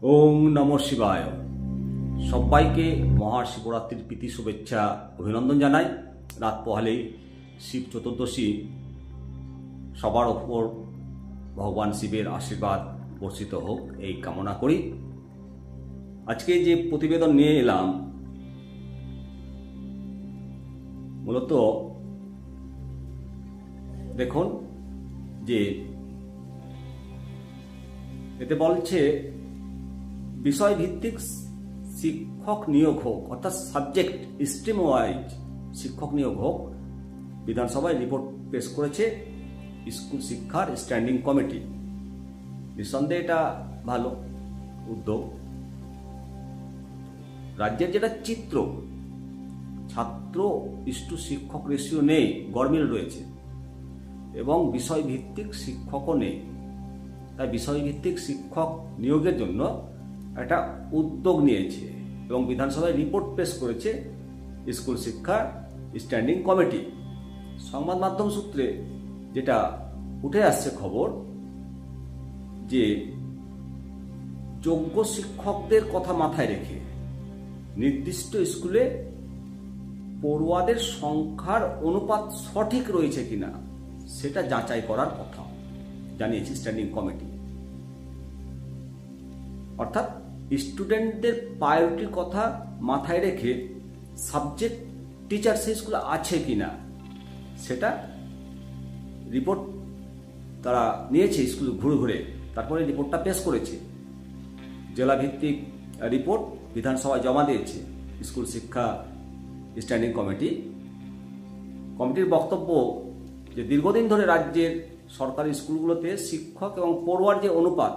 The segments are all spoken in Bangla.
ওম নমঃ শিবায়। সবাইকে মহাশিবরাত্রির প্রীতি শুভেচ্ছা অভিনন্দন জানাই। রাত পোহালেই শিব চতুর্দশী, সবার ওপর ভগবান শিবের আশীর্বাদ বর্ষিত হোক এই কামনা করি। আজকে যে প্রতিবেদন নিয়ে এলাম, মূলত দেখুন যে এতে বলছে বিষয়ভিত্তিক শিক্ষক নিয়োগ হোক, অর্থাৎ সাবজেক্ট স্ট্রিম ওয়াইজ শিক্ষক নিয়োগ হোক। বিধানসভায় রিপোর্ট পেশ করেছে স্কুল শিক্ষার স্ট্যান্ডিং কমিটি। নিঃসন্দেহে এটা ভালো উদ্যোগ। রাজ্যের যেটা চিত্র, ছাত্র ইস্টু শিক্ষক রেশিও নেই, গরমিল রয়েছে এবং বিষয়ভিত্তিক শিক্ষকও নেই। তাই বিষয়ভিত্তিক শিক্ষক নিয়োগের জন্য একটা উদ্যোগ নিয়েছে এবং বিধানসভায় রিপোর্ট পেশ করেছে স্কুল শিক্ষা স্ট্যান্ডিং কমিটি। সংবাদ মাধ্যম সূত্রে যেটা উঠে আসছে খবর, যে যোগ্য শিক্ষকদের কথা মাথায় রেখে নির্দিষ্ট স্কুলে পড়ুয়াদের সংখ্যার অনুপাত সঠিক রয়েছে কিনা সেটা যাচাই করার কথা জানিয়েছে স্ট্যান্ডিং কমিটি। অর্থাৎ স্টুডেন্টদের প্রায়োরিটির কথা মাথায় রেখে সাবজেক্ট টিচার সেই স্কুলে আছে কিনা সেটা রিপোর্ট তারা নিয়েছে স্কুলে ঘুরে ঘুরে, তারপরে রিপোর্টটা পেশ করেছে। জেলাভিত্তিক রিপোর্ট বিধানসভায় জমা দিয়েছে স্কুল শিক্ষা স্ট্যান্ডিং কমিটি। কমিটির বক্তব্য যে দীর্ঘদিন ধরে রাজ্যের সরকারি স্কুলগুলোতে শিক্ষক এবং পড়ুয়ার যে অনুপাত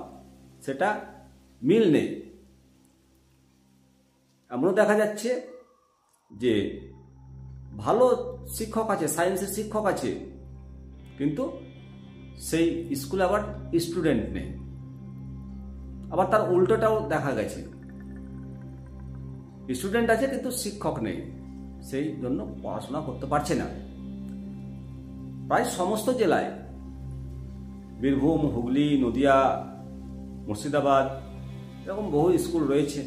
সেটা মিল নেই। এমনও দেখা যাচ্ছে যে ভালো শিক্ষক আছে, সায়েন্সের শিক্ষক আছে, কিন্তু সেই স্কুলে আবার স্টুডেন্ট নেই। আবার তার উল্টোটাও দেখা গেছে, স্টুডেন্ট আছে কিন্তু শিক্ষক নেই, সেই জন্য পড়াশোনা করতে পারছে না। প্রায় সমস্ত জেলায়, বীরভূম, হুগলি, নদিয়া, মুর্শিদাবাদ, এরকম বহু স্কুল রয়েছে।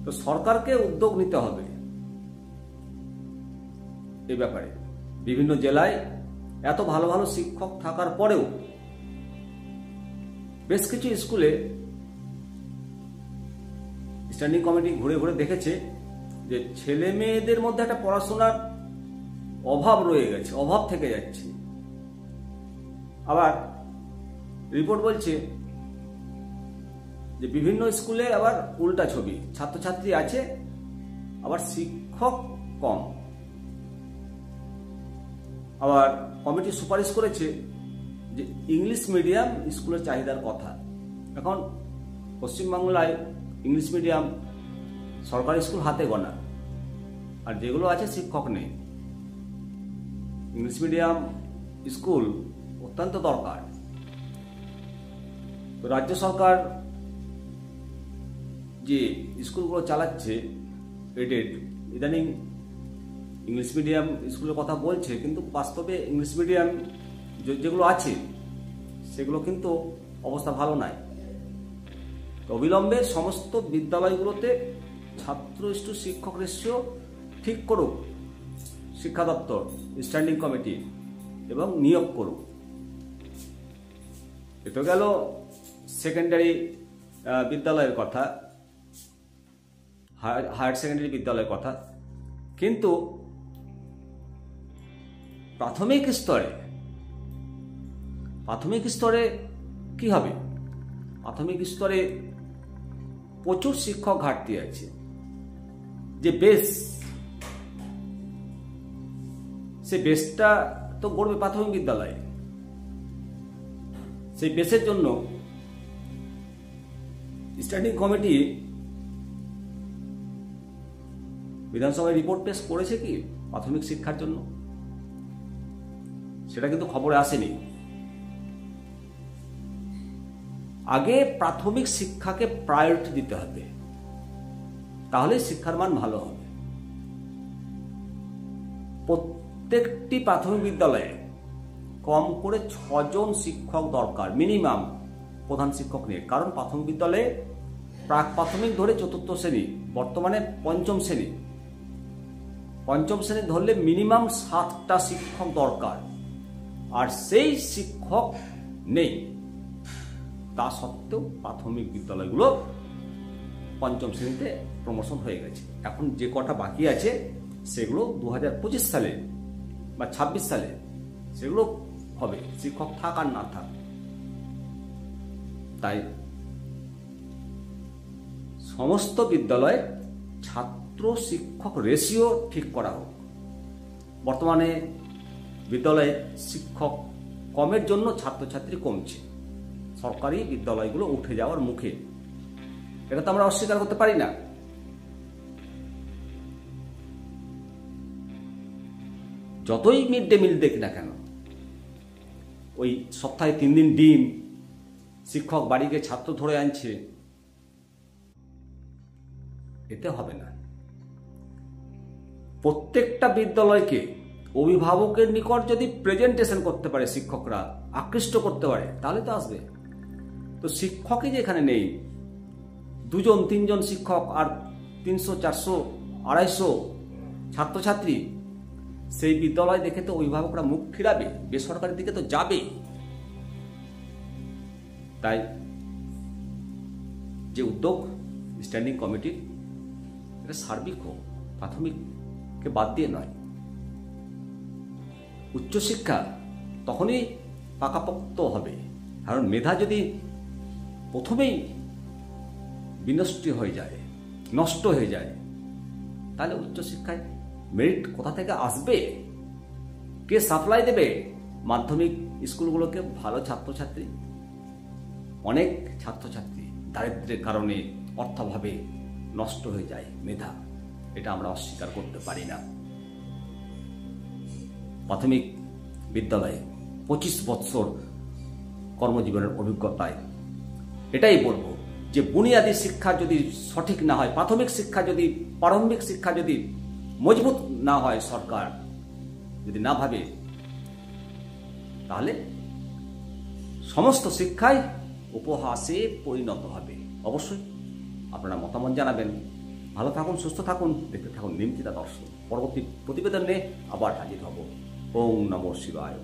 তো সরকারকে উদ্যোগ নিতে হবে এই ব্যাপারে। বিভিন্ন জেলায় এত ভালো ভালো শিক্ষক থাকার পরেও বেশ কিছু স্কুলে স্ট্যান্ডিং কমিটি ঘুরে ঘুরে দেখেছে যে ছেলে মেয়েদের মধ্যে একটা পড়াশোনার অভাব রয়ে গেছে, অভাব থেকে যাচ্ছে। আবার রিপোর্ট বলছে যে বিভিন্ন স্কুলে আবার উল্টা ছবি, ছাত্রছাত্রী আছে আবার শিক্ষক কম। আবার কমিটি সুপারিশ করেছে যে ইংলিশ মিডিয়াম স্কুলের চাহিদার কথা। এখন পশ্চিমবাংলায় ইংলিশ মিডিয়াম সরকারি স্কুল হাতে গোনা, আর যেগুলো আছে শিক্ষক নেই। ইংলিশ মিডিয়াম স্কুল অত্যন্ত দরকার। তো রাজ্য সরকার যে স্কুলগুলো চালাচ্ছে এডেড, ইদানিং ইংলিশ মিডিয়াম স্কুলের কথা বলছে, কিন্তু বাস্তবে ইংলিশ মিডিয়াম যেগুলো আছে সেগুলো কিন্তু অবস্থা ভালো নাই। অবিলম্বে সমস্ত বিদ্যালয়গুলোতে ছাত্র ইস্টু শিক্ষক রেশিও ঠিক করুক শিক্ষা দপ্তর, স্ট্যান্ডিং কমিটি, এবং নিয়োগ করুক। এটা গেল সেকেন্ডারি বিদ্যালয়ের কথা, হায়ার সেকেন্ডারি বিদ্যালয়ের কথা। কিন্তু প্রাথমিক স্তরে কি হবে? প্রাথমিক স্তরে প্রচুর শিক্ষক ঘাটতি আছে। যে বেস, সে বেসটা তো গড়বে প্রাথমিক বিদ্যালয়ে। সেই বেসের জন্য স্ট্যান্ডিং কমিটি বিধানসভায় রিপোর্ট পেশ করেছে কি প্রাথমিক শিক্ষার জন্য, সেটা কিন্তু খবরে আসেনি। আগে প্রাথমিক শিক্ষাকে প্রায়োরিটি দিতে হবে, তাহলে শিক্ষার মান ভালো হবে। প্রত্যেকটি প্রাথমিক বিদ্যালয়ে কম করে 6 জন শিক্ষক দরকার মিনিমাম, প্রধান শিক্ষক নিয়ে। কারণ প্রাথমিক বিদ্যালয়ে প্রাক প্রাথমিক ধরে চতুর্থ শ্রেণী, বর্তমানে পঞ্চম শ্রেণী ধরলে মিনিমাম 7টা শিক্ষক দরকার, আর সেই শিক্ষক নেই। তা সত্ত্বেও প্রাথমিক বিদ্যালয়গুলো পঞ্চম শ্রেণীতে প্রমোশন হয়ে গেছে। এখন যে কটা বাকি আছে সেগুলো 2025 সালে বা 26 সালে সেগুলো হবে, শিক্ষক থাক আর না থাক। তাই সমস্ত বিদ্যালয়ে ছাত্র শিক্ষক রেশিও ঠিক করা হোক। বর্তমানে বিদ্যালয়ে শিক্ষক কমের জন্য ছাত্রছাত্রী কমছে, সরকারি বিদ্যালয়গুলো উঠে যাওয়ার মুখে। এটা তো আমরা অস্বীকার করতে পারি না। যতই মিড ডে মিল দেখি না কেন, ওই সপ্তাহে 3 দিন ডিম, শিক্ষক বাড়িকে ছাত্র ধরে আনছে, এতে হবে না। প্রত্যেকটা বিদ্যালয়কে অভিভাবকের নিকট যদি প্রেজেন্টেশন করতে পারে, শিক্ষকরা আকৃষ্ট করতে পারে, তাহলে তো আসবে। তো শিক্ষকই যে এখানে নেই, 2জন 3জন শিক্ষক আর 300 400 250 ছাত্রছাত্রী, সেই বিদ্যালয় দেখে তো অভিভাবকরা মুখ ফিরাবে, বেসরকারি দিকে তো যাবে। তাই যে উদ্যোগ স্ট্যান্ডিং কমিটির, এটা সার্বিক হোক, প্রাথমিককে বাদ দিয়ে নয়। উচ্চশিক্ষা তখনই পাকাপোক্ত হবে, কারণ মেধা যদি প্রথমেই বিনষ্ট হয়ে যায়, নষ্ট হয়ে যায়, তাহলে উচ্চশিক্ষায় মেরিট কোথা থেকে আসবে? কে সাপ্লাই দেবে মাধ্যমিক স্কুলগুলোকে ভালো ছাত্রছাত্রী? অনেক ছাত্রছাত্রী দারিদ্র্যের কারণে, অর্থাভাবে নষ্ট হয়ে যায় মেধা, এটা আমরা অস্বীকার করতে পারি না। প্রাথমিক বিদ্যালয়ে 25 বৎসর কর্মজীবনের অভিজ্ঞতায় এটাই বলবো যে বুনিয়াদী শিক্ষা যদি সঠিক না হয়, প্রাথমিক শিক্ষা যদি, প্রারম্ভিক শিক্ষা যদি মজবুত না হয়, সরকার যদি না ভাবে, তাহলে সমস্ত শিক্ষাই উপহাসে পরিণত হবে। অবশ্যই আপনারা মতামত জানাবেন। ভালো থাকুন, সুস্থ থাকুন, দেখতে থাকুন নিমতিতা দর্শন। পরবর্তী প্রতিবেদন নিয়ে আবার হাজির হব। ওম নমঃ শিবায়।